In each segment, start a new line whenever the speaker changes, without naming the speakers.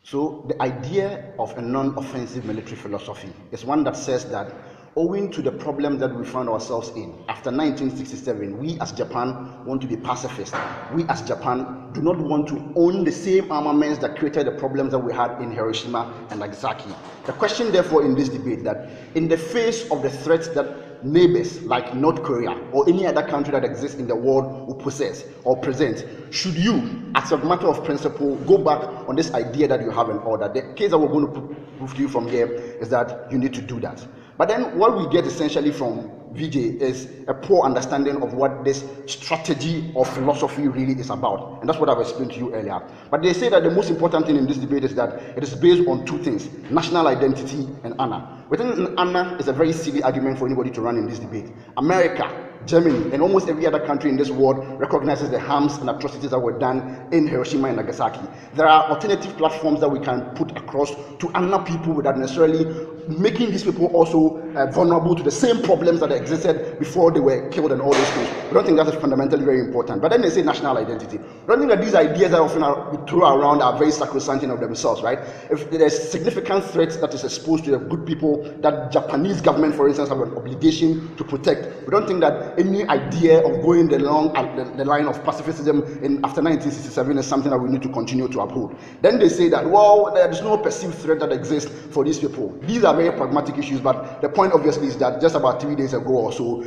So the idea of a non-offensive military philosophy is one that says that owing to the problem that we found ourselves in after 1967, we as Japan want to be pacifist. We as Japan do not want to own the same armaments that created the problems that we had in Hiroshima and Nagasaki. The question therefore in this debate that in the face of the threats that neighbors like North Korea or any other country that exists in the world will possess or present, should you, as a matter of principle, go back on this idea that you have an order? The case that we're going to prove to you from here is that you need to do that. But then what we get essentially from VJ is a poor understanding of what this strategy or philosophy really is about. And that's what I've explained to you earlier. But they say that the most important thing in this debate is that it is based on two things: national identity and honor. We think honor is a very silly argument for anybody to run in this debate. America, Germany, and almost every other country in this world recognizes the harms and atrocities that were done in Hiroshima and Nagasaki. There are alternative platforms that we can put across to honor people without necessarily making these people also vulnerable to the same problems that existed before they were killed and all those things. We don't think that is fundamentally very important. But then they say national identity. We don't think that these ideas that often are thrown around are very sacrosanct in of themselves, right? If there's significant threats that is exposed to the good people that Japanese government, for instance, have an obligation to protect, we don't think that any idea of going the line of pacifism after 1967 is something that we need to continue to uphold. Then they say that, well, there is no perceived threat that exists for these people. These are very pragmatic issues, but the point obviously is that just about 3 days ago or so,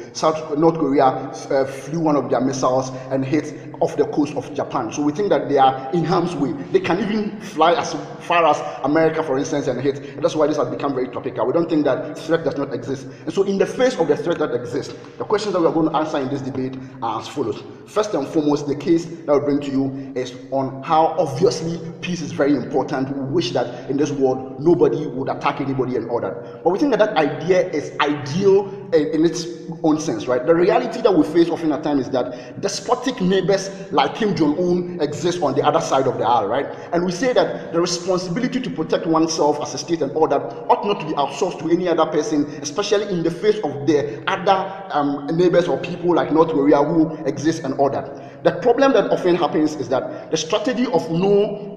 North Korea flew one of their missiles and hit off the coast of Japan. So we think that they are in harm's way. They can even fly as far as America, for instance, and hit. And that's why this has become very topical. We don't think that threat does not exist. And so in the face of the threat that exists, the questions that we are going to answer in this debate are as follows. First and foremost, the case that we bring to you is on how obviously peace is very important. We wish that in this world nobody would attack anybody and all that. But we think that that idea is ideal in its own sense, right? The reality that we face often at times is that despotic neighbors like Kim Jong-un exist on the other side of the aisle, right? And we say that the responsibility to protect oneself as a state and all that ought not to be outsourced to any other person, especially in the face of the other neighbors or people like North Korea who exist and all that. The problem that often happens is that the strategy of no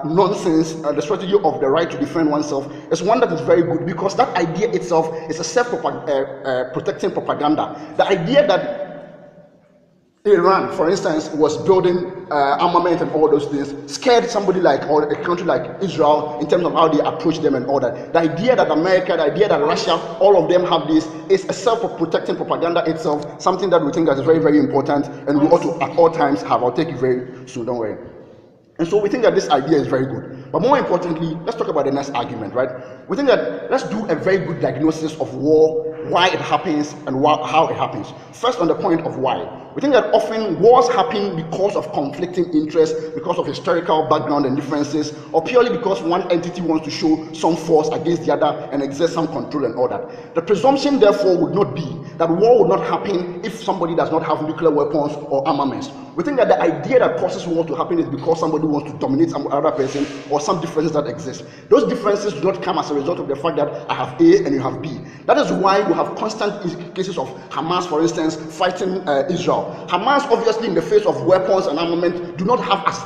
nonsense, the strategy of the right to defend oneself is one that is very good, because that idea itself is a self-protecting propaganda. The idea that Iran, for instance, was building armament and all those things scared somebody like, or a country like Israel, in terms of how they approach them and all that. The idea that America, the idea that Russia, all of them have this is a self-protecting propaganda itself, something that we think that is very, very important and we ought to at all times have. I'll take it very soon, don't worry. And so we think that this idea is very good. But more importantly, let's talk about the next argument, right? We think that let's do a very good diagnosis of war, why it happens and how it happens. First, on the point of why. We think that often wars happen because of conflicting interests, because of historical background and differences, or purely because one entity wants to show some force against the other and exert some control and all that. The presumption, therefore, would not be that war would not happen if somebody does not have nuclear weapons or armaments. We think that the idea that causes war to happen is because somebody wants to dominate some other person or some differences that exist. Those differences do not come as a result of the fact that I have A and you have B. That is why we have constant cases of Hamas, for instance, fighting Israel. Hamas, obviously, in the face of weapons and armament, do not have as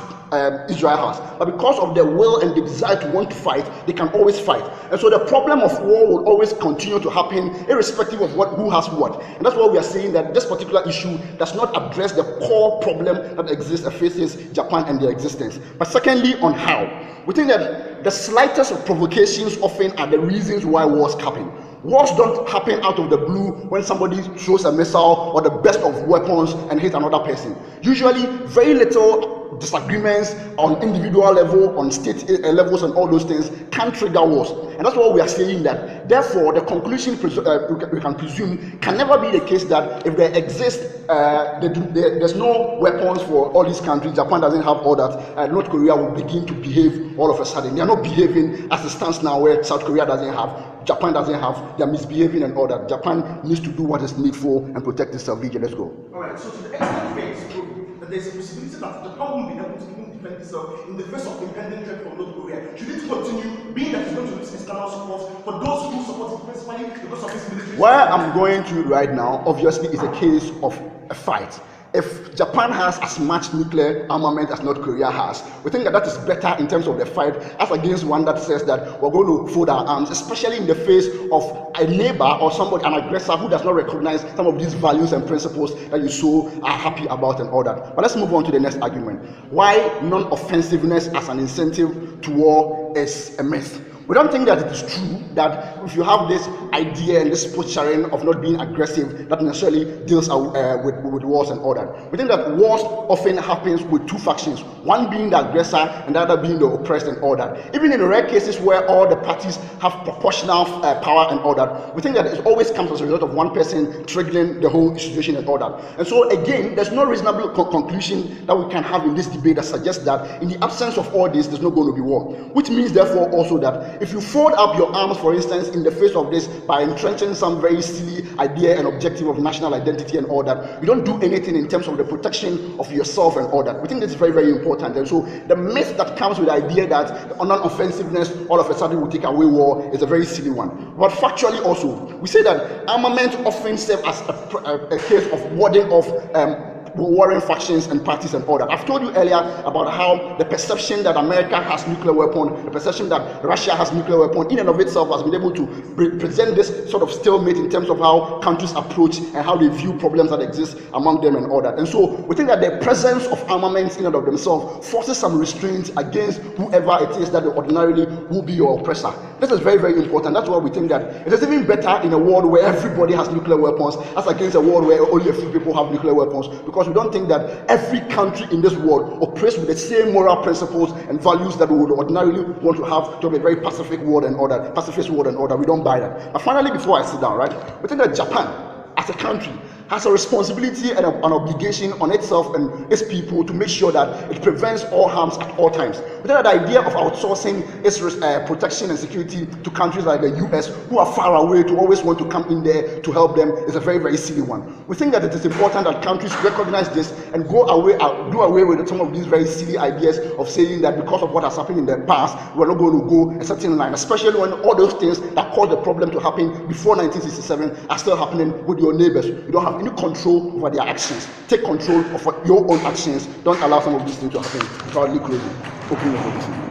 Israel has, but because of their will and the desire to want to fight, they can always fight. And so the problem of war will always continue to happen, irrespective of who has what. And that's why we are saying that this particular issue does not address the core problem that exists and faces Japan and their existence. But secondly, on how. We think that the slightest of provocations often are the reasons why wars happen. Wars don't happen out of the blue when somebody throws a missile or the best of weapons and hits another person. Usually, very little disagreements on individual level, on state levels and all those things can trigger wars. And that's why we are saying that. Therefore, the conclusion we can presume can never be the case that if there exists, there's no weapons for all these countries, Japan doesn't have all that, North Korea will begin to behave all of a sudden. They are not behaving as it stands now, where South Korea doesn't have, Japan doesn't have, they are misbehaving and all that. Japan needs to do what is needful and protect itself. Let's go.
Alright, so to the extent where it's true that there's a possibility that Japan won't be able to even defend itself in the face of impending threat from North Korea, should it continue being that it's going to lose external support for those who support it principally because of this military?
Where I'm going to right now, obviously, is a case of a fight. if Japan has as much nuclear armament as North Korea has, we think that that is better in terms of the fight as against one that says that we're going to fold our arms, especially in the face of a neighbor or somebody, an aggressor who does not recognize some of these values and principles that you so are happy about and all that. But let's move on to the next argument. Why non-offensiveness as an incentive to war is a myth. We don't think that it is true that if you have this idea and this posturing of not being aggressive, that necessarily deals with wars and all that. We think that wars often happens with two factions, one being the aggressor and the other being the oppressed and all that. Even in rare cases where all the parties have proportional power and all that, we think that it always comes as a result of one person triggering the whole situation and all that. And so again, there's no reasonable conclusion that we can have in this debate that suggests that in the absence of all this, there's not going to be war. Which means therefore also that if you fold up your arms, for instance, in the face of this by entrenching some very silly idea and objective of national identity and all that, you don't do anything in terms of the protection of yourself and all that. We think this is very, very important. And so the myth that comes with the idea that non-offensiveness all of a sudden will take away war is a very silly one. But factually also, we say that armament often serves as a case of warding off warring factions and parties and all that. I've told you earlier about how the perception that America has nuclear weapon, the perception that Russia has nuclear weapon, in and of itself has been able to present this sort of stalemate in terms of how countries approach and how they view problems that exist among them and all that. And so we think that the presence of armaments in and of themselves forces some restraints against whoever it is that ordinarily will be your oppressor. This is very, very important. That's why we think that it is even better in a world where everybody has nuclear weapons as against a world where only a few people have nuclear weapons, because we don't think that every country in this world operates with the same moral principles and values that we would ordinarily want to have a very pacific world and order, pacifist world and order. We don't buy that. But finally, before I sit down, right, we think that Japan as a country has a responsibility and an obligation on itself and its people to make sure that it prevents all harms at all times. We think that the idea of outsourcing its protection and security to countries like the US, who are far away, to always want to come in there to help them, is a very, very silly one. We think that it is important that countries recognize this and do away with some of these very silly ideas of saying that because of what has happened in the past, we're not going to go a certain line, especially when all those things that caused the problem to happen before 1967 are still happening with your neighbors. You don't have any control over their actions. Take control of your own actions. Don't allow some of these things to happen. Proudly closing. Opening the